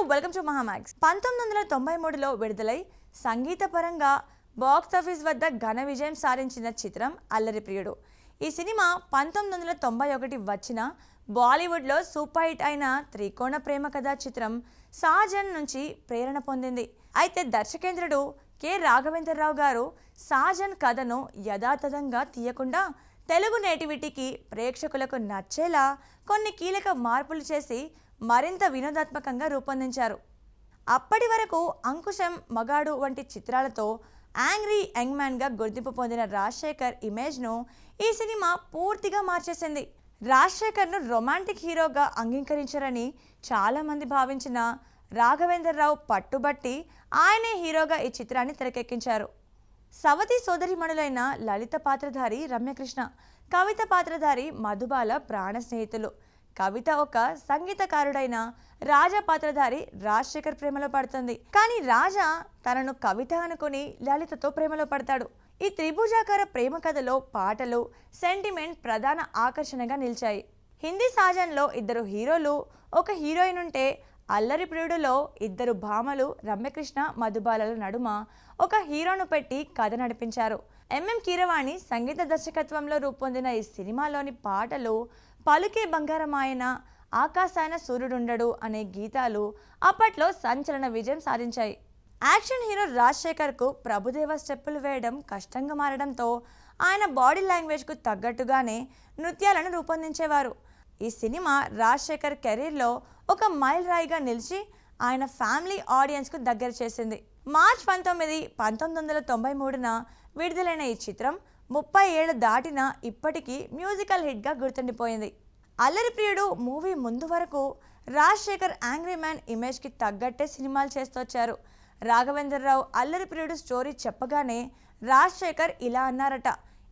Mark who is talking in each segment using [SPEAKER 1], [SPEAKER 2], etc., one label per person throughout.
[SPEAKER 1] Welcome to Mahaa Max. 1993లో విడుదలై సంగీతపరంగా box office వద్ద ఘన విజయం సాధించిన చిత్రం అల్లరి ప్రియుడు. ఈ సినిమా 1991 వచ్చిన బాలీవుడ్లో సూపర్ హిట్ అయిన త్రికోణ ప్రేమ కథా చిత్రం సాజన్ నుంచి ప్రేరణ పొందింది. అయితే దర్శకేంద్రుడు కె. రాఘవేంద్రరావు గారు సాజన్ కథను యథాతథంగా తీయకుండా తెలుగు నేటివిటీకి ప్రేక్షకులకు నచ్చేలా కొన్ని కీలక మార్పులు చేసి మరింత వినోదాత్మకంగా రూపొందించారు. అప్పటి వరకు అంకుశం, మగాడు వంటి చిత్రాలతో యాంగ్రీ యంగ్ మ్యాన్గా గుర్తింపు పొందిన రాజశేఖర్ ఇమేజ్ను ఈ సినిమా పూర్తిగా మార్చేసింది. రాజశేఖర్ను రొమాంటిక్ హీరోగా అంగీకరించారని చాలామంది భావించిన రాఘవేంద్రరావు పట్టుబట్టి ఆయనే హీరోగా ఈ చిత్రాన్ని తెరకెక్కించారు. సవతి సోదరిమణులైన లలిత పాత్రధారి రమ్యకృష్ణ, కవిత పాత్రధారి మధుబాల ప్రాణ స్నేహితులు. కవిత ఒక సంగీతకారుడైన రాజా పాత్రధారి రాజశేఖర్ ప్రేమలో పడుతుంది. కానీ రాజా తనను కవిత అనుకుని లలితతో ప్రేమలో పడతాడు. ఈ త్రిభుజాకార ప్రేమ కథలో పాటలు, సెంటిమెంట్ ప్రధాన ఆకర్షణగా నిలిచాయి. హిందీ సాజన్లో ఇద్దరు హీరోలు, ఒక హీరోయిన్ ఉంటే అల్లరి ప్రియుడులో ఇద్దరు భామలు రమ్యకృష్ణ, మధుబాలల నడుమ ఒక హీరోను పెట్టి కథ నడిపించారు. ఎంఎం కీరవాణి సంగీత దర్శకత్వంలో రూపొందిన ఈ సినిమాలోని పాటలు పలుకే బంగారమాయన, ఆకాశాన సూర్యుడుండడు అనే గీతాలు అప్పట్లో సంచలన విజయం సాధించాయి. యాక్షన్ హీరో రాజశేఖర్కు ప్రభుదేవ స్టెప్పులు వేయడం కష్టంగా మారడంతో ఆయన బాడీ లాంగ్వేజ్కు తగ్గట్టుగానే నృత్యాలను రూపొందించేవారు. ఈ సినిమా రాజశేఖర్ కెరీర్లో ఒక మైల్ రాయిగా నిలిచి ఆయన ఫ్యామిలీ ఆడియన్స్కు దగ్గర చేసింది. మార్చ్ 19, 1993న విడుదలైన ఈ చిత్రం 30 ఏళ్లు దాటినా ఇప్పటికీ మ్యూజికల్ హిట్గా గుర్తుండిపోయింది. అల్లరి ప్రియుడు మూవీ ముందు వరకు రాజశేఖర్ యాంగ్రీ మ్యాన్ ఇమేజ్కి తగ్గట్టే సినిమాలు చేస్తొచ్చారు. రాఘవేంద్రరావు అల్లరి ప్రియుడు స్టోరీ చెప్పగానే రాజశేఖర్ ఇలా అన్నారట: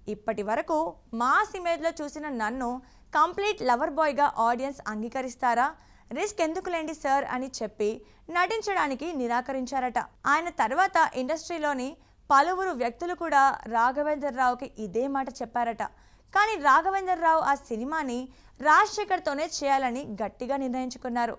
[SPEAKER 1] ఇప్పటి వరకు మాస్ ఇమేజ్లో చూసిన నన్ను కంప్లీట్ లవర్ బాయ్గా ఆడియన్స్ అంగీకరిస్తారా? రిస్క్ ఎందుకులేండి సార్ అని చెప్పి నటించడానికి నిరాకరించారట. ఆయన తర్వాత ఇండస్ట్రీలోని పలువురు వ్యక్తులు కూడా రాఘవేంద్రరావుకి ఇదే మాట చెప్పారట. కానీ రాఘవేంద్రరావు ఆ సినిమాని రాజశేఖర్తోనే చేయాలని గట్టిగా నిర్ణయించుకున్నారు.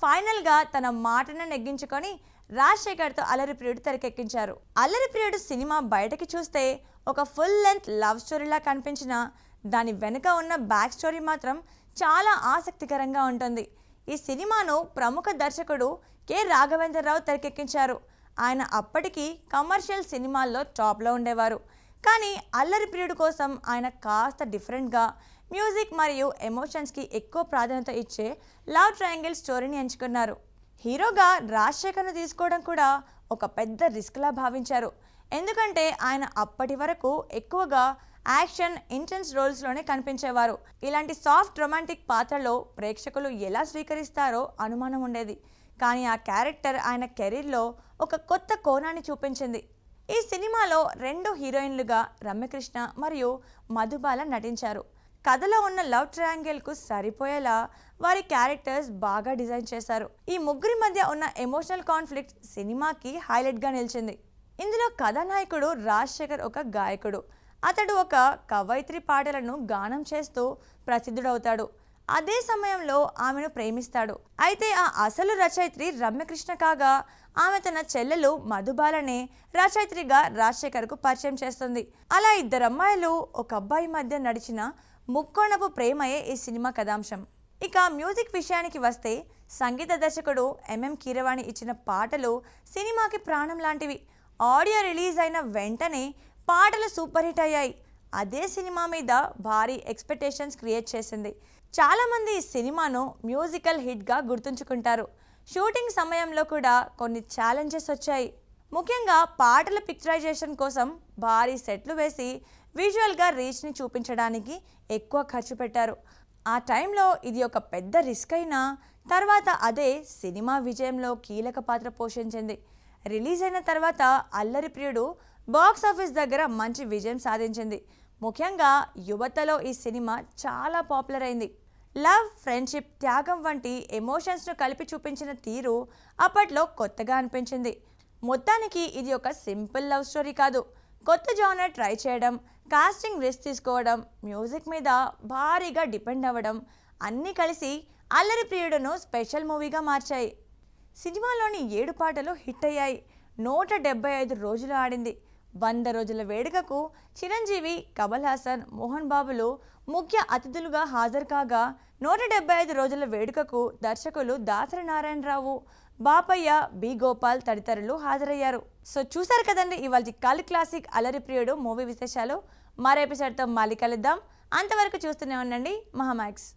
[SPEAKER 1] ఫైనల్గా తన మాటను నెగ్గించుకొని రాజశేఖర్తో అల్లరి ప్రియుడు తెరకెక్కించారు. అల్లరి ప్రియుడు సినిమా బయటకి చూస్తే ఒక ఫుల్ లెంత్ లవ్ స్టోరీలా కనిపించినా దాని వెనుక ఉన్న బ్యాక్ స్టోరీ మాత్రం చాలా ఆసక్తికరంగా ఉంటుంది. ఈ సినిమాను ప్రముఖ దర్శకుడు కె. రాఘవేంద్రరావు తెరకెక్కించారు. ఆయన అప్పటికి కమర్షియల్ సినిమాల్లో టాప్లో ఉండేవారు. కానీ అల్లరి ప్రియుడు కోసం ఆయన కాస్త డిఫరెంట్గా మ్యూజిక్ మరియు ఎమోషన్స్కి ఎక్కువ ప్రాధాన్యత ఇచ్చే లవ్ ట్రయాంగిల్ స్టోరీని ఎంచుకున్నారు. హీరోగా రాజశేఖర్ను తీసుకోవడం కూడా ఒక పెద్ద రిస్క్లా భావించారు. ఎందుకంటే ఆయన అప్పటి వరకు ఎక్కువగా యాక్షన్, ఇంటెన్స్ రోల్స్లోనే కనిపించేవారు. ఇలాంటి సాఫ్ట్ రొమాంటిక్ పాత్రలో ప్రేక్షకులు ఎలా స్వీకరిస్తారో అనుమానం ఉండేది. కానీ ఆ క్యారెక్టర్ ఆయన కెరీర్లో ఒక కొత్త కోణాన్ని చూపించింది. ఈ సినిమాలో 2 హీరోయిన్లుగా రమ్యకృష్ణ మరియు మధుబాల నటించారు. కథలో ఉన్న లవ్ ట్రయాంగిల్కు సరిపోయేలా వారి క్యారెక్టర్స్ బాగా డిజైన్ చేశారు. ఈ ముగ్గురి మధ్య ఉన్న ఎమోషనల్ కాన్ఫ్లిక్ట్ సినిమాకి హైలైట్గా నిలిచింది. ఇందులో కథానాయకుడు రాజశేఖర్ ఒక గాయకుడు. అతడు ఒక కవయిత్రి పాటలను గానం చేస్తూ ప్రసిద్ధుడవుతాడు. అదే సమయంలో ఆమెను ప్రేమిస్తాడు. అయితే ఆ అసలు రచయిత్రి రమ్యకృష్ణ కాగా ఆమె తన చెల్లెలు మధుబాలనే రచయిత్రిగా రాజశేఖర్కు పరిచయం చేస్తుంది. అలా ఇద్దరు అమ్మాయిలు, ఒక అబ్బాయి మధ్య నడిచిన ముక్కోణపు ప్రేమయే ఈ సినిమా కథాంశం. ఇక మ్యూజిక్ విషయానికి వస్తే సంగీత దర్శకుడు ఎంఎం కీరవాణి ఇచ్చిన పాటలు సినిమాకి ప్రాణం లాంటివి. ఆడియో రిలీజ్ అయిన వెంటనే పాటలు సూపర్ హిట్ అయ్యాయి. అదే సినిమా మీద భారీ ఎక్స్పెక్టేషన్స్ క్రియేట్ చేసింది. చాలామంది ఈ సినిమాను మ్యూజికల్ హిట్గా గుర్తుంచుకుంటారు. షూటింగ్ సమయంలో కూడా కొన్ని ఛాలెంజెస్ వచ్చాయి. ముఖ్యంగా పాటల పిక్చరైజేషన్ కోసం భారీ సెట్లు వేసి విజువల్గా రీచ్ని చూపించడానికి ఎక్కువ ఖర్చు పెట్టారు. ఆ టైంలో ఇది ఒక పెద్ద రిస్క్ అయినా తర్వాత అదే సినిమా విజయంలో కీలక పాత్ర పోషించింది. రిలీజ్ అయిన తర్వాత అల్లరి ప్రియుడు బాక్స్ ఆఫీస్ దగ్గర మంచి విజయం సాధించింది. ముఖ్యంగా యువతలో ఈ సినిమా చాలా పాపులర్ అయింది. లవ్, ఫ్రెండ్షిప్, త్యాగం వంటి ఎమోషన్స్ను కలిపి చూపించిన తీరు అప్పట్లో కొత్తగా అనిపించింది. మొత్తానికి ఇది ఒక సింపుల్ లవ్ స్టోరీ కాదు. కొత్త జానర్ ట్రై చేయడం, కాస్టింగ్ రిస్క్ తీసుకోవడం, మ్యూజిక్ మీద భారీగా డిపెండ్ అవ్వడం అన్నీ కలిసి అల్లరి ప్రియుడును స్పెషల్ మూవీగా మార్చాయి. సినిమాలోని 7 పాటలు హిట్ అయ్యాయి. 175 రోజులు ఆడింది. 100 రోజుల వేడుకకు చిరంజీవి, కమల్ హాసన్, మోహన్ బాబులు ముఖ్య అతిథులుగా హాజరు కాగా 175 రోజుల వేడుకకు దర్శకులు దాసరి నారాయణరావు, బాపయ్య, బి గోపాల్ తదితరులు హాజరయ్యారు. సో చూసారు కదండి ఇవాళ కల్ క్లాసిక్ అల్లరి ప్రియుడు మూవీ విశేషాలు. మరో ఎపిసోడ్తో మళ్ళీ కలుద్దాం. అంతవరకు చూస్తూనే ఉండండి మహామాక్స్.